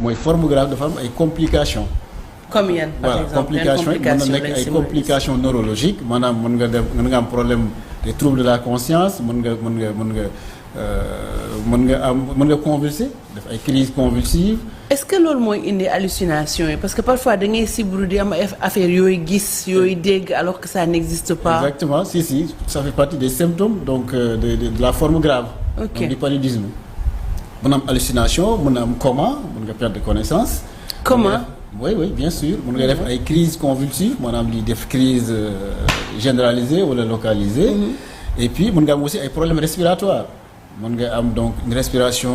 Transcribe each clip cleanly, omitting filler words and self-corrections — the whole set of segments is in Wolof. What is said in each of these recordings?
mooy forme grave dafa am ay complications. comme yan par exemple complications yi mën na nekk ay complications neurologiques maanaam mën nga am problème des troubles de la conscience mën nga convulser def ay crises convulsives. est-ce que loolu mooy indi hallucination yi parce que parfois da ngay sibru di am affaire yooyu gis yooyu dégg alors que ça n'existe pas. exactement si ça fait partie des symptômes donc de la forme grave. ok donc du paludisme. mën na am hallucination mën na am coma mën nga perdre connaissance. comment. oui bien sûr mën nga def ay crises convulsives maanaam di def crise généralisée wala localisée. et puis mën nga am aussi ay problèmes respiratoires. mën nga am donc une respiration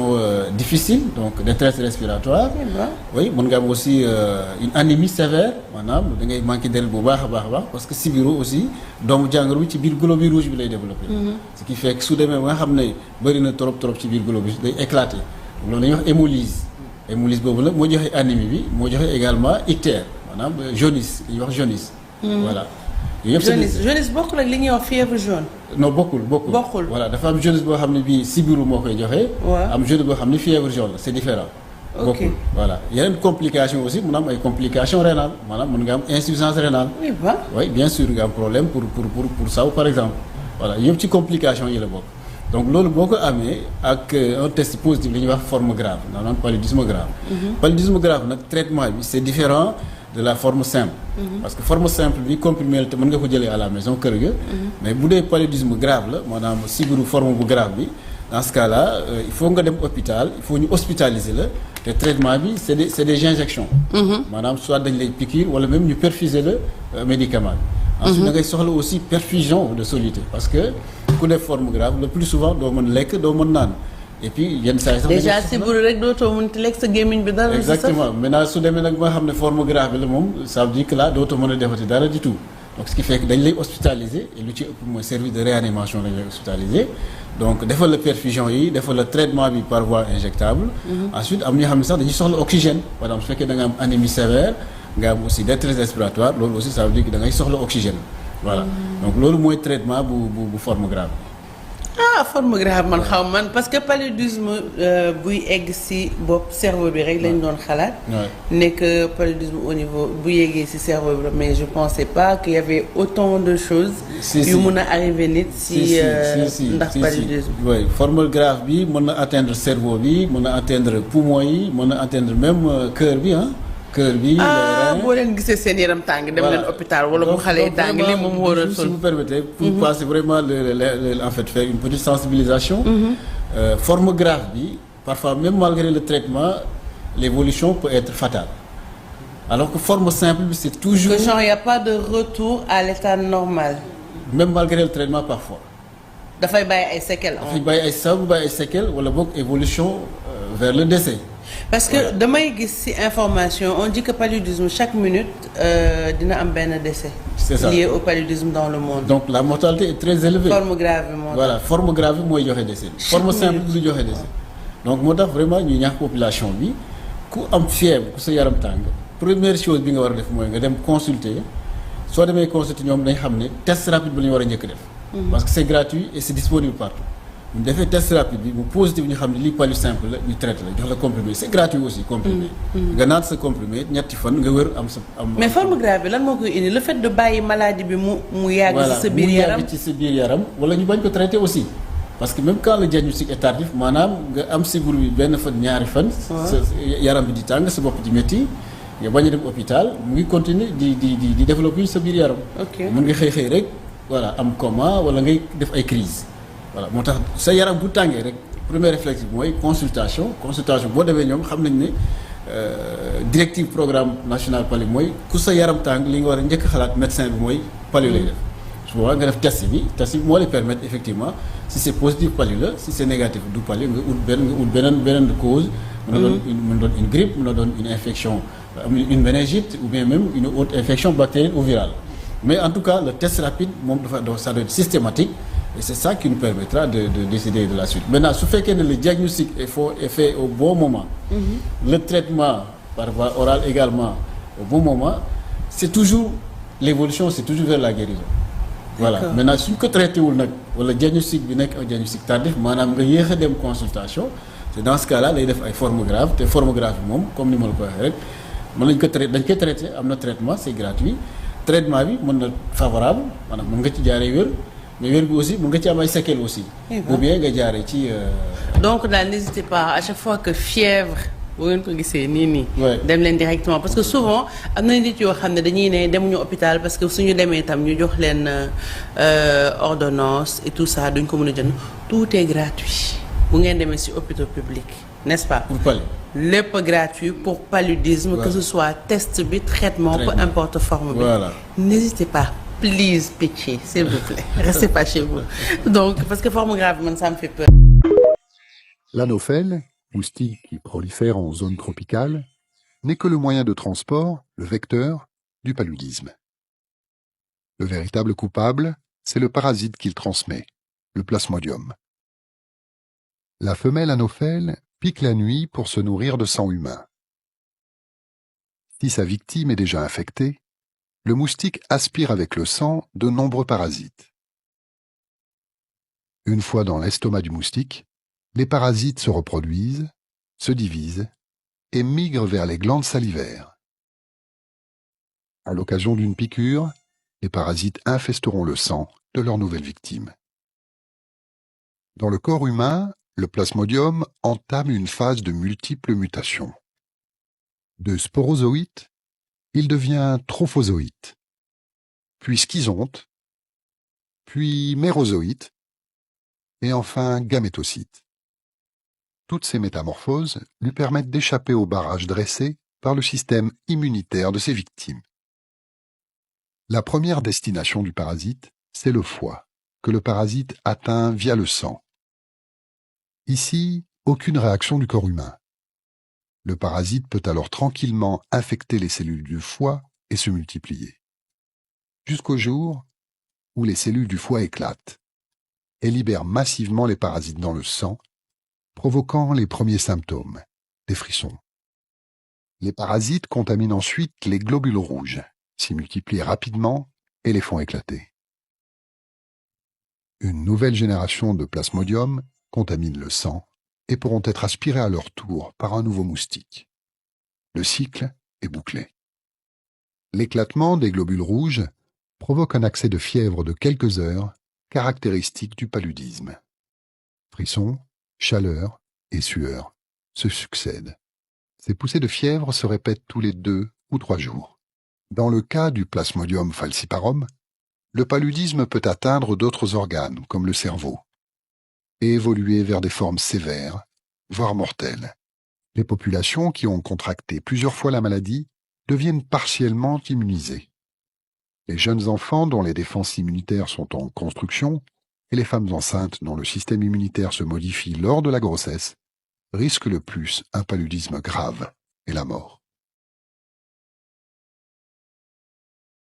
difficile donc détresse respiratoire. oui mën nga am aussi une anémie sévère maanaam da ngay manqué deret bu baax a baax parce que sibiru aussi doomu jàngoro bi ci biir globule rouge bi lay développé. ce qui fait que su demee ba nga xam ne bëri na trop ci biir globule bi day éclaté loolu la ñuy wax hémolyse. hémolyse boobu nag moo joxe anémie bi moo joxe également ictère maanaam jaunisse li ñuy wax jaunisse. voilà. jaunisse bokkul ak li ñuy wax fièvre jaune. non bokkul. voilà dafa am jaunisse boo xam ne bii sibiru moo koy joxe. am jaunisse boo xam ne fièvre jaune la c'est différent. bokkul voilà yeneen complication aussi mun am ay complications rénales maanaam mën nga am insuffisance rénale. oui bien sûr nga am problème pour saw par exemple voilà yëpp ci complication yi la bokk. donc loolu boo ko amee ak un test positif li ñuy wax forme grave maanaam paludisme grave. paludisme grave nag traitement bi c'est différent de la forme simple. parce que forme simple bi comprimé la te mën nga ko jëlee à la maison kër ga. mais bu dee paludisme grave la maanaam sibiru forme bu grave bi dans ce cas là il faut nga dem hôpital il faut ñu hospitaliser la te traitement bi c'est des injections. maanaam soit dañ lay piqûre wala même ñu perfuser le médicament bi. ensuite da ngay soxla aussi perfusion de soluté parce que ku def forme grave le plus souvent doo mën lekk doo mën naan et puis yenn saa yi sax déjà sibiru rek dootoo mën ti lekk sa gémmiñ bi dara. exactement maintenant su demee nag ba nga xam ne forme grave bi la moom ça veut dire que là dootoo mën a defati dara du tout donc ce qui fait que dañ lay hospitaliser et lu ci ëpp mooy service de réanimation dañ lay hospitaliser donc defal la perfusion yi defal la traitement bi par voie injectable. ensuite am ñoo xam ne sax dañuy soxla oxygène par exemple su fekkee da nga am anémie sévère nga am aussi détresse respiratoire loolu aussi ça veut dire que da ngay soxla oxygène voilà donc loolu mooy traitement bu forme grave. forme grave man xaw man parce que paludisme buy egg ci bopp cerveau bi rek lañ doon xalaat. nekk paludisme au niveau bu yeggee ci cerveau bi mais je pensais pas qu'il y avait autant de choses. yu mun a arriver nit ci ndax paludisme. oui forme grave bi mën na atteindre cerveau bi mën na atteindre poumon yi mën na atteindre même cœur bi cœur bi. boo leen gisee seen yaram tàng dem leen hôpital wala bu xale yi tàng li moom war a sol. si vous permettez pour passer vraiment en fait faire une petite sensibilisation. forme grave bi parfois même malgré le traitement l'évolution peut être fatale alors que forme simple bi c'est toujours. que genre il y a pas de retour à l'état normal. même malgré le traitement parfois. dafay bàyyi ay séquelles. dafay bàyyi ay sabu bàyyi ay séquelles wala boog évolution vers le décès. parce que damay gis ci information on dit que paludisme chaque minute dina am benn décès. c'est ça lié au paludisme dans le monde. donc la mortalité est très élevée. forme grave bi moo voilà forme grave bi mooy joxe décès. forme simple bi du joxe décès. donc moo tax vraiment ñu ñaax population bi ku am fièvre ku sa yaram tàng première chose bi nga war a def mooy nga dem consulter soo demee consulter ñoom dañ xam ne test rapide bi la ñu war a njëkk def. parce que c'est gratuit et c'est disponible partout. bu ñu defee test rapide bi bu positif ñu xam ne lii palu simple la ñu traité la jox la comprimé c'est gratuit aussi comprimé. nga naan sa comprimé ñetti fan nga wër am sa am. mais forme grave bi lan moo koy indi le fait de bàyyi maladie bi mu yàgg. ci sa biir yaram mu yàgg ci sa biir yaram wala ñu bañ ko traité aussi. parce que même quand le diagnostic est tardif maanaam nga am sibiru bi benn fan ñaari fan. sa yaram bi di tàng sa bopp di métti nga bañ a dem hôpital mu ngi continuer di développer sa biir yaram. mën nga xëy rek voilà am coma wala ngay def ay crise voilà moo tax sa yaram bu tàngee rek premier réflexe bi mooy consultation boo demee ñoom xam nañ ne directive programme national palu mooy ku sa yaram tàng li nga war a njëkk xalaat médecin bi mooy palu lay def su boobaa nga def test bi moo lay permettre effectivement si c'est positif palu la si c'est négatif du palu nga ut beneen cause mën na doon une grippe mën na doon une infection une méningite ou bien même une autre infection bactérienne ou virale mais en tout cas le test rapide moom ça doit être systématique. Et c'est ça qui nous permettra de décider de la suite. Maintenant, su fekkee ne le diagnostic est fait au bon moment, le traitement par voie orale également au bon moment, c'est toujours l'évolution, c'est toujours vers la guérison. Voilà. Maintenant suñ ko traité wul nag wala diagnostic bi nekk un diagnostic tardif maanaam nga yéex a dem consultation te dans ce cas là lay def ay formes graves te forme grave bi moom comme ni ma la ko waxee rek mën nañ ko traité dañ koy traité am na traitement c'est gratuit traitement bi mën na favorable maanaam mën nga ci jaaree wér mais wér bi aussi mën nga ci am ay séquelles aussi. ou bien nga jaaree ci. donc daal n'hésitez pas à chaque fois que fièvre. bu ngeen ko gisee nii. dem leen directement parce que souvent am na nit yoo xam ne dañuy ne demuñu hôpital parce que suñu demee itam ñu jox leen ordonnance et tout ça duñ ko mën a jënd tout est gratuit bu ngeen demee ci hôpitaux publics n'est-ce pas. pour palud. lépp gratuit pour paludisme. que ce soit test bi traitement peu importe forme bi. voilà n'hésitez pas. Please, pitié, s'il vous plaît. Restez pas chez vous. Donc, parce que forme grave, ça me fait peur. L'anophèle, moustique qui prolifère en zone tropicale, n'est que le moyen de transport, le vecteur, du paludisme. Le véritable coupable, c'est le parasite qu'il transmet, le plasmodium. La femelle anophèle pique la nuit pour se nourrir de sang humain. Si sa victime est déjà infectée, le moustique aspire avec le sang de nombreux parasites. Une fois dans l'estomac du moustique, les parasites se reproduisent, se divisent et migrent vers les glandes salivaires. À l'occasion d'une piqûre, les parasites infesteront le sang de leur nouvelle victime. Dans le corps humain, le plasmodium entame une phase de multiples mutations. De sporozoïte, il devient trophozoïte, puis schizonte, puis mérozoïte, et enfin gamétocyte. Toutes ces métamorphoses lui permettent d'échapper au barrage dressé par le système immunitaire de ses victimes. La première destination du parasite, c'est le foie, que le parasite atteint via le sang. Ici, aucune réaction du corps humain. Le parasite peut alors tranquillement infecter les cellules du foie et se multiplier. Jusqu'au jour où les cellules du foie éclatent et libèrent massivement les parasites dans le sang, provoquant les premiers symptômes, des frissons. Les parasites contaminent ensuite les globules rouges, s'y multiplient rapidement et les font éclater. Une nouvelle génération de plasmodium contamine le sang et pourront être aspirés à leur tour par un nouveau moustique. Le cycle est bouclé. L'éclatement des globules rouges provoque un accès de fièvre de quelques heures, caractéristique du paludisme. Frissons, chaleur et sueur se succèdent. Ces poussées de fièvre se répètent tous les 2 ou 3 jours. Dans le cas du Plasmodium falciparum, le paludisme peut atteindre d'autres organes, comme le cerveau, et évoluer vers des formes sévères, voire mortelles. Les populations qui ont contracté plusieurs fois la maladie deviennent partiellement immunisées. Les jeunes enfants dont les défenses immunitaires sont en construction et les femmes enceintes dont le système immunitaire se modifie lors de la grossesse risquent le plus un paludisme grave et la mort.